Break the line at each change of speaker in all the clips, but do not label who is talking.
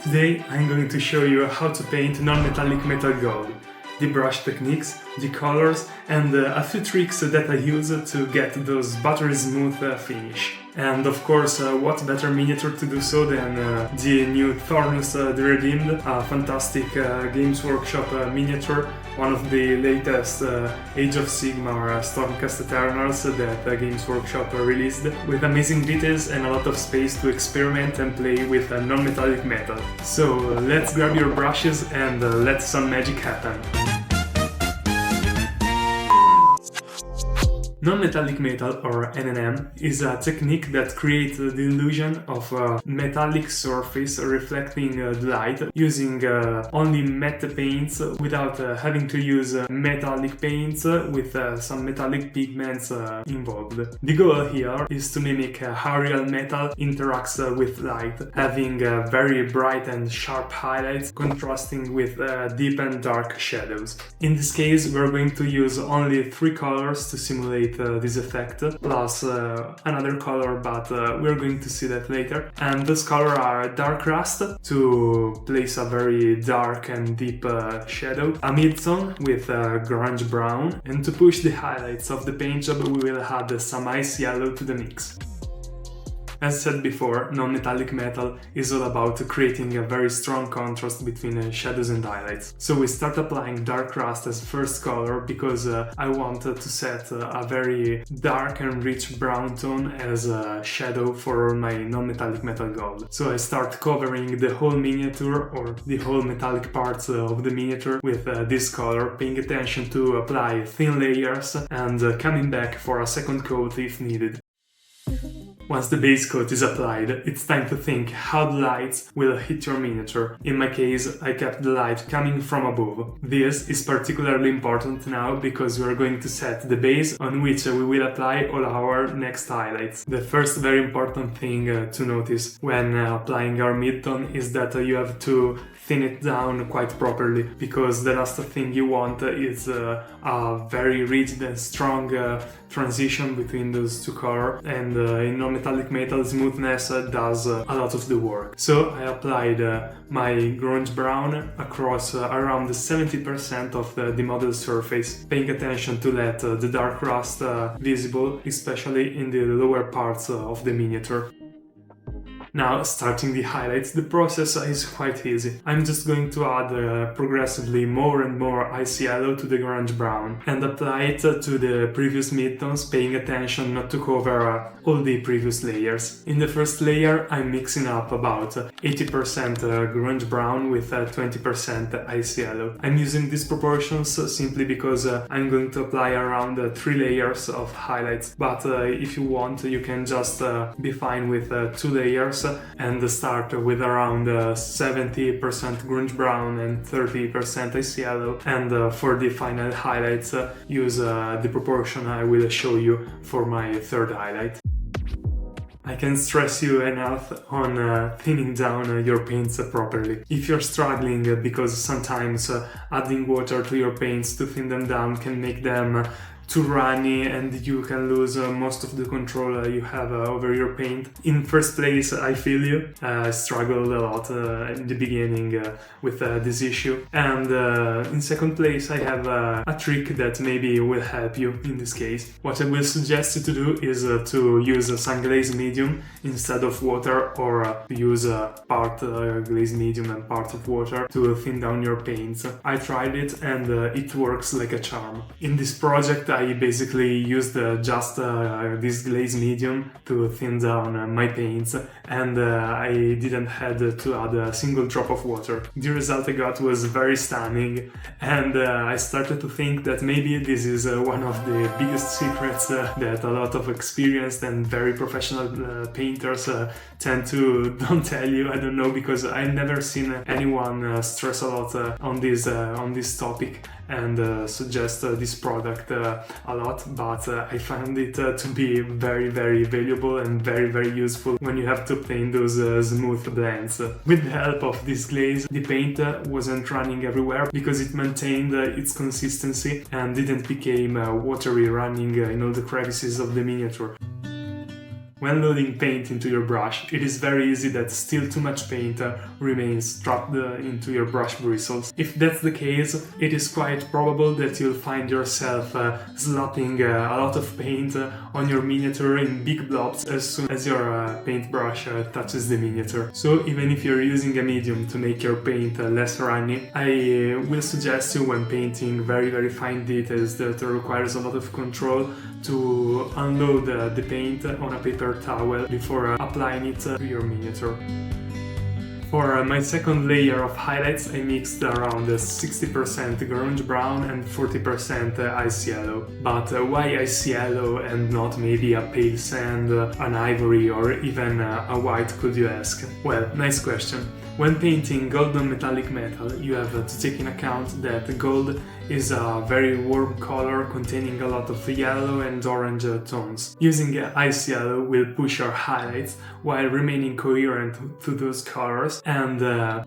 Today I'm going to show you how to paint non-metallic metal gold, the brush techniques, the colors and a few tricks that I use to get those buttery smooth finish. And of course, what better miniature to do so than the new Thorns the Redeemed, a fantastic Games Workshop miniature, one of the latest Age of Sigmar Stormcast Eternals that Games Workshop released, with amazing details and a lot of space to experiment and play with non-metallic metal. So let's grab your brushes and let some magic happen. Non-metallic metal, or NMM, is a technique that creates the illusion of a metallic surface reflecting the light using only matte paints without having to use metallic paints with some metallic pigments involved. The goal here is to mimic how real metal interacts with light, having very bright and sharp highlights contrasting with deep and dark shadows. In this case, we're going to use only 3 colors to simulate this effect, plus another color, but we're going to see that later. And those colors are dark rust to place a very dark and deep shadow, a mid-tone with grunge brown, and to push the highlights of the paint job we will add some ice yellow to the mix. As said before, non-metallic metal is all about creating a very strong contrast between shadows and highlights. So we start applying dark rust as first color because I want to set a very dark and rich brown tone as a shadow for my non-metallic metal gold. So I start covering the whole miniature or the whole metallic parts of the miniature with this color, paying attention to apply thin layers and coming back for a second coat if needed. Once the base coat is applied, it's time to think how the lights will hit your miniature. In my case, I kept the light coming from above. This is particularly important now because we are going to set the base on which we will apply all our next highlights. The first very important thing to notice when applying our mid-tone is that you have to thin it down quite properly, because the last thing you want is a very rigid and strong transition between those two colors, and in non-metallic metal, smoothness does a lot of the work. So I applied my grunge brown across around 70% of the model surface, paying attention to let the dark rust visible, especially in the lower parts of the miniature. Now, starting the highlights, the process is quite easy. I'm just going to add progressively more and more ice yellow to the grunge brown and apply it to the previous mid-tones, paying attention not to cover all the previous layers. In the first layer, I'm mixing up about 80% grunge brown with 20% ice yellow. I'm using these proportions simply because I'm going to apply around 3 layers of highlights, but if you want, you can just be fine with 2 layers and start with around 70% grunge brown and 30% ice yellow, and for the final highlights use the proportion I will show you for my third highlight. I can't stress you enough on thinning down your paints properly. If you're struggling because sometimes adding water to your paints to thin them down can make them too runny and you can lose most of the control you have over your paint. In first place, I feel you. I struggled a lot in the beginning with this issue. And in second place, I have a trick that maybe will help you in this case. What I will suggest you to do is to use a sun glaze medium instead of water, or to use part glaze medium and part of water to thin down your paints. I tried it and it works like a charm. In this project, I basically used just this glaze medium to thin down my paints, and I didn't have to add a single drop of water. The result I got was very stunning, and I started to think that maybe this is one of the biggest secrets that a lot of experienced and very professional painters tend to don't tell you. I don't know, because I've never seen anyone stress a lot on this topic and suggest this product a lot, but I found it to be very, very valuable and very, very useful when you have to obtain those smooth blends. With the help of this glaze, the paint wasn't running everywhere because it maintained its consistency and didn't become watery running in all the crevices of the miniature. When loading paint into your brush, it is very easy that still too much paint remains trapped into your brush bristles. If that's the case, it is quite probable that you'll find yourself slopping a lot of paint on your miniature in big blobs as soon as your paintbrush touches the miniature. So even if you're using a medium to make your paint less runny, I will suggest you when painting very fine details that requires a lot of control to unload the paint on a paper towel before applying it to your miniature. For my second layer of highlights, I mixed around 60% grunge brown and 40% ice yellow. But why ice yellow and not maybe a pale sand, an ivory or even a white, could you ask? Well, nice question. When painting gold on metallic metal, you have to take in account that gold is a very warm color containing a lot of yellow and orange tones. Using ice yellow will push your highlights while remaining coherent to those colors, and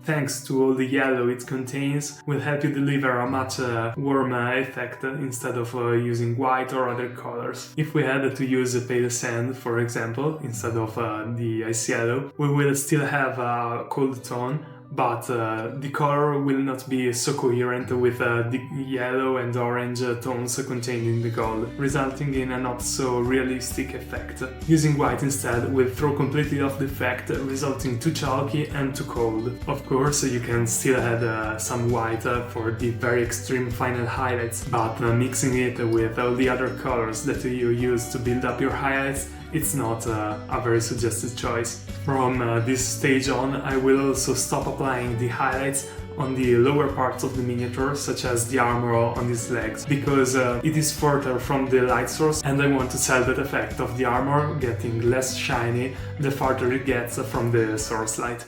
thanks to all the yellow it contains, will help you deliver a much warmer effect instead of using white or other colors. If we had to use a pale sand, for example, instead of the ice yellow, we will still have a cold tone, but the color will not be so coherent with the yellow and orange tones contained in the gold, resulting in a not so realistic effect. Using white instead will throw completely off the effect, resulting too chalky and too cold. Of course, you can still add some white for the very extreme final highlights, but mixing it with all the other colors that you use to build up your highlights, it's not a very suggested choice. From this stage on, I will also stop applying the highlights on the lower parts of the miniature, such as the armor on these legs, because it is further from the light source and I want to sell that effect of the armor getting less shiny the farther it gets from the source light.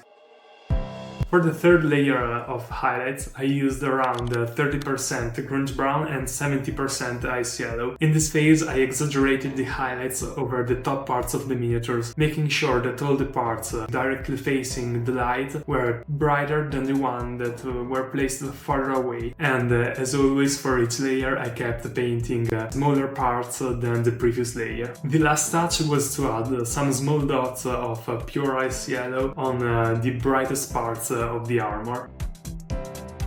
For the third layer of highlights, I used around 30% grunge brown and 70% ice yellow. In this phase, I exaggerated the highlights over the top parts of the miniatures, making sure that all the parts directly facing the light were brighter than the one that were placed farther away. And as always, for each layer, I kept painting smaller parts than the previous layer. The last touch was to add some small dots of pure ice yellow on the brightest parts of the armor.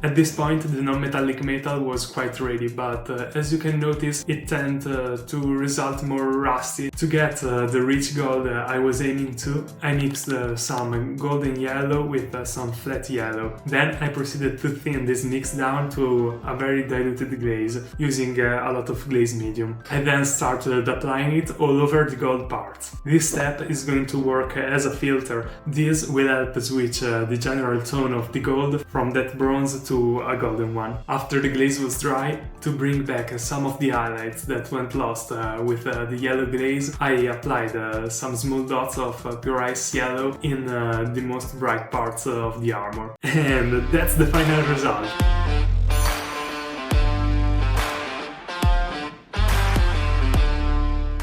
At this point, the non-metallic metal was quite ready, but as you can notice, it tended to result more rusty. To get the rich gold I was aiming to, I mixed some golden yellow with some flat yellow. Then I proceeded to thin this mix down to a very diluted glaze, using a lot of glaze medium. I then started applying it all over the gold parts. This step is going to work as a filter. This will help switch the general tone of the gold from that bronze to a golden one. After the glaze was dry, to bring back some of the highlights that went lost with the yellow glaze, I applied some small dots of pure ice yellow in the most bright parts of the armor. And that's the final result.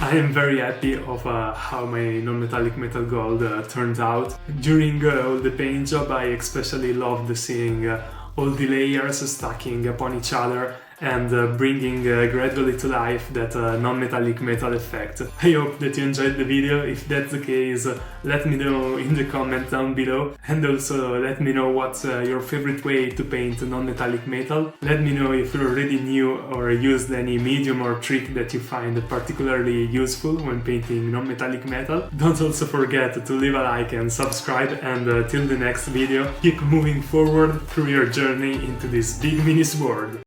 I am very happy of how my non-metallic metal gold turned out. During all the paint job, I especially loved seeing all the layers stacking upon each other and bringing gradually to life that non-metallic metal effect. I hope that you enjoyed the video. If that's the case, let me know in the comment down below, and also let me know what's your favorite way to paint non-metallic metal. Let me know if you already knew or used any medium or trick that you find particularly useful when painting non-metallic metal. Don't also forget to leave a like and subscribe, and till the next video, keep moving forward through your journey into this big mini sword.